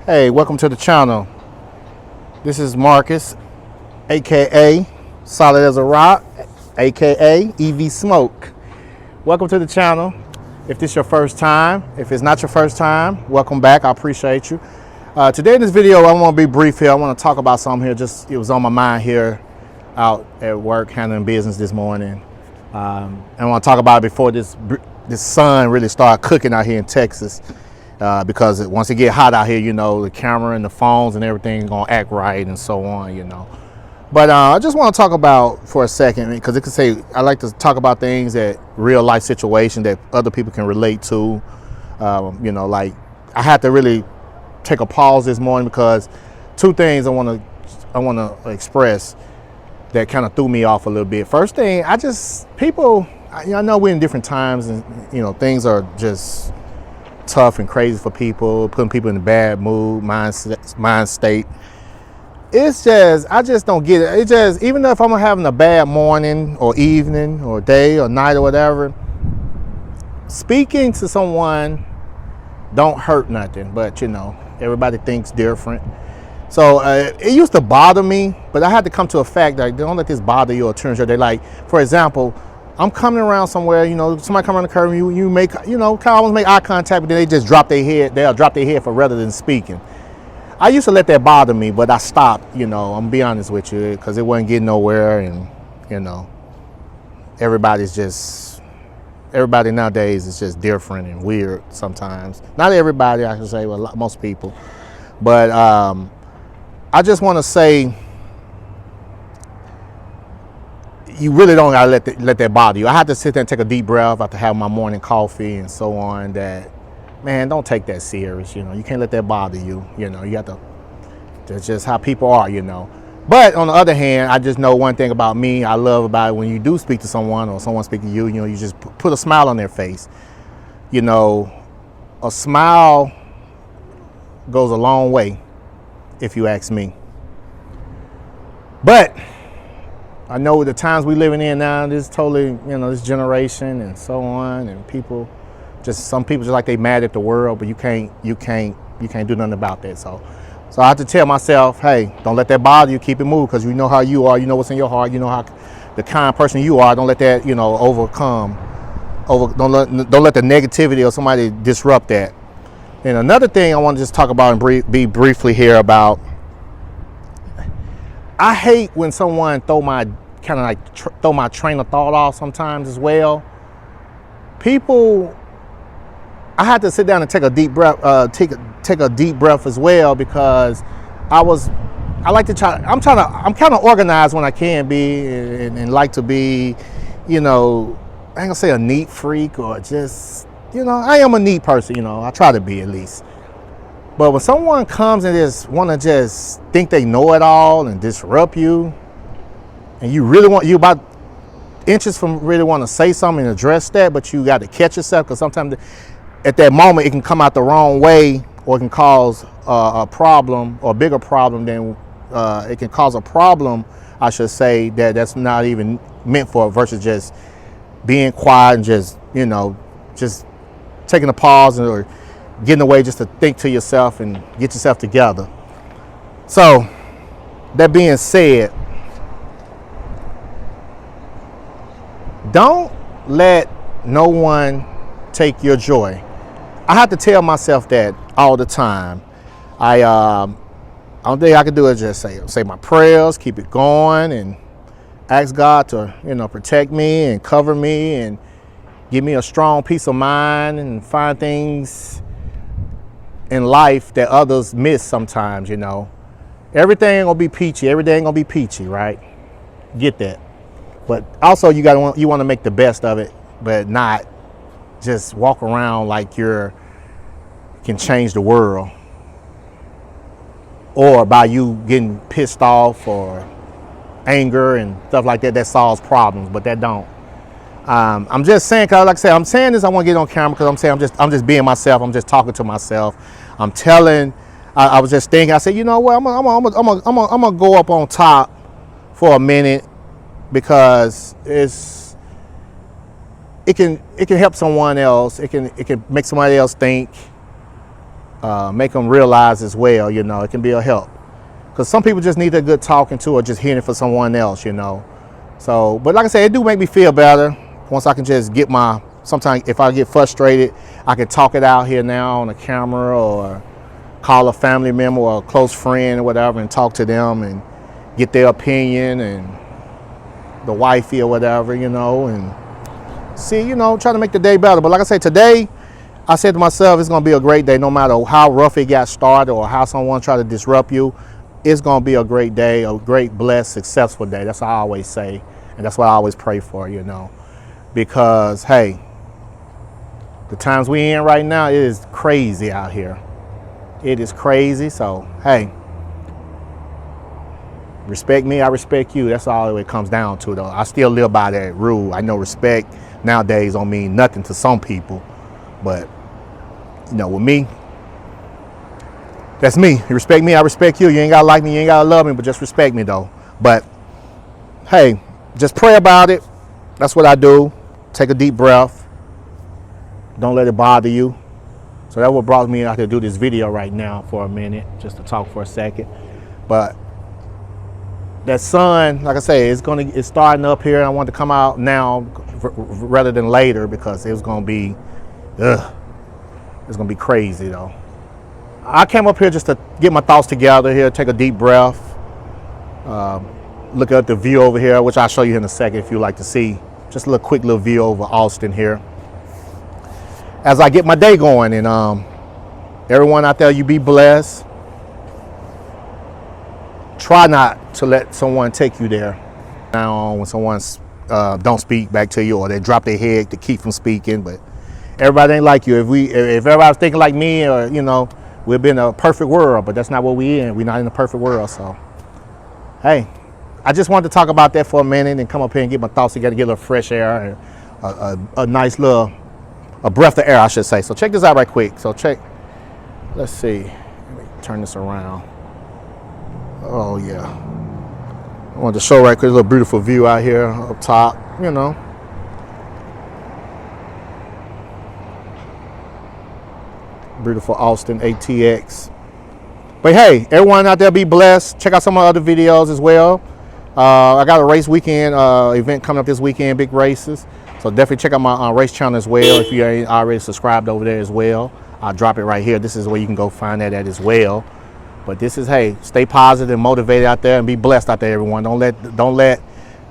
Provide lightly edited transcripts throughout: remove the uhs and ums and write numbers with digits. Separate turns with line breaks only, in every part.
Hey, welcome to the channel. This is Marcus, aka Solid as a Rock, aka EV Smoke. Welcome to the channel. If this is your first time, if it's not your first time, welcome back. I appreciate you. Today in this video, I want to be brief here. I want to talk about something here. It was on my mind here out at work handling business this morning. I want to talk about it before this sun really started cooking out here in Texas. Because once it get hot out here, you know, the camera and the phones and everything gonna act right and so on, you know. But I just want to talk about for a second, because it could say I like to talk about things that real life situation that other people can relate to. You know, like I had to really take a pause this morning because two things I want to express that kind of threw me off a little bit. First thing, I know we're in different times and you know things are just tough and crazy for people, putting people in a bad mood, mind state. It's just, I just don't get it. It's just, even if I'm having a bad morning or evening or day or night or whatever, speaking to someone don't hurt nothing, but you know, everybody thinks different. So it used to bother me, but I had to come to a fact that don't let this bother you or turn your day. Like, for example, I'm coming around somewhere, you know, somebody come around the curve, you make, you know, kind of almost make eye contact, but then they just drop their head. They'll drop their head for rather than speaking. I used to let that bother me, but I stopped, you know, I'm gonna be honest with you, because it wasn't getting nowhere. And, you know, everybody nowadays is just different and weird sometimes. Not everybody, I should say, but most people. But I just want to say, you really don't gotta let that bother you. I had to sit there and take a deep breath after having my morning coffee and so on. That, man, don't take that serious. You know, you can't let that bother you. You know, you got to. That's just how people are. You know. But on the other hand, I just know one thing about me. I love about it when you do speak to someone or someone speak to you. You know, you just put a smile on their face. You know, a smile goes a long way, if you ask me. But I know the times we living in now, this totally, you know, this generation and so on, and some people just like they mad at the world, but you can't do nothing about that. So I have to tell myself, hey, don't let that bother you. Keep it moving, because you know how you are. You know what's in your heart. You know how the kind of person you are. Don't let that, you know, don't let the negativity or somebody disrupt that. And another thing I want to just talk about and be briefly here about. I hate when someone throw my train of thought off sometimes as well. People, I had to sit down and take a deep breath, take a deep breath as well, because I'm kind of organized when I can be and like to be, you know, I ain't gonna say a neat freak or just, you know, I am a neat person, you know, I try to be at least. But when someone comes and just want to just think they know it all and disrupt you, and you about inches from really want to say something and address that, but you got to catch yourself, because sometimes at that moment it can come out the wrong way, or it can cause a problem, or a bigger problem than it can cause a problem, I should say, that's not even meant for it, versus just being quiet and just, you know, just taking a pause or getting away just to think to yourself and get yourself together. So, that being said, don't let no one take your joy. I have to tell myself that all the time. Only thing I can do is just say my prayers, keep it going, and ask God to, you know, protect me and cover me and give me a strong peace of mind, and find things in life that others miss sometimes. You know, everything ain't gonna be peachy. Everything ain't gonna be peachy, right? Get that. But also you want to make the best of it, but not just walk around like can change the world, or by you getting pissed off or anger and stuff like that solves problems, but that don't. I'm just saying, cause like I said, I'm saying this, I want to get on camera, because I'm saying I'm just being myself. I'm just talking to myself. I'm telling. I was just thinking. I said, you know what? I'm gonna go up on top for a minute, because it can help someone else. It can make somebody else think. make them realize as well, you know, it can be a help. Because some people just need a good talking to or just hearing for someone else, you know. So, but like I said, it do make me feel better once I can just get sometimes if I get frustrated, I can talk it out here now on the camera or call a family member or a close friend or whatever and talk to them and get their opinion and the wifey or whatever, you know, and see, you know, try to make the day better. But like I said, today, I said to myself, it's going to be a great day no matter how rough it got started or how someone tried to disrupt you. It's going to be a great day, a great, blessed, successful day. That's what I always say. And that's what I always pray for, you know, because, hey, the times we in right now, it is crazy out here. It is crazy. So, hey, respect me, I respect you. That's all it comes down to, though. I still live by that rule. I know respect nowadays don't mean nothing to some people, but, you know, with me, that's me. You respect me, I respect you. You ain't gotta like me, you ain't gotta love me, but just respect me, though. But, hey, just pray about it. That's what I do. Take a deep breath. Don't let it bother you. So that's what brought me out to do this video right now for a minute, just to talk for a second. But that sun, like I say, it's starting up here. And I want to come out now rather than later because it's gonna be crazy though. I came up here just to get my thoughts together here, take a deep breath, look at the view over here, which I'll show you in a second if you'd like to see. Just a quick little view over Austin here. As I get my day going, and everyone out there, you be blessed. Try not to let someone take you there. Now, when someone don't speak back to you or they drop their head to keep from speaking, but everybody ain't like you. If everybody was thinking like me, or you know, we'd be in a perfect world, but that's not what we in. We're not in a perfect world. So, hey, I just wanted to talk about that for a minute and come up here and get my thoughts together, get a little fresh air and a nice little breath of air, I should say. So check this out right quick. So let's see. Let me turn this around. Oh yeah. I wanted to show right quick a little beautiful view out here up top, you know. Beautiful Austin ATX. But hey, everyone out there be blessed. Check out some of my other videos as well. I got a race weekend event coming up this weekend, big races. So definitely check out my race channel as well if you ain't already subscribed over there as well. I'll drop it right here. This is where you can go find that at as well. But this is, hey, stay positive and motivated out there and be blessed out there, everyone. Don't let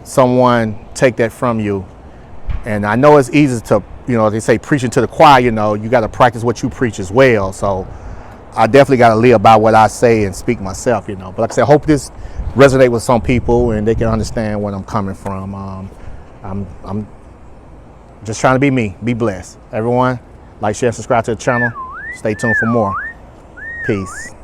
someone take that from you. And I know it's easy to, you know, they say preaching to the choir, you know, you got to practice what you preach as well. So I definitely got to live by what I say and speak myself, you know. But like I said, I hope this resonate with some people and they can understand where I'm coming from. I'm just trying to be me. Be blessed. Everyone, like, share, subscribe to the channel. Stay tuned for more. Peace.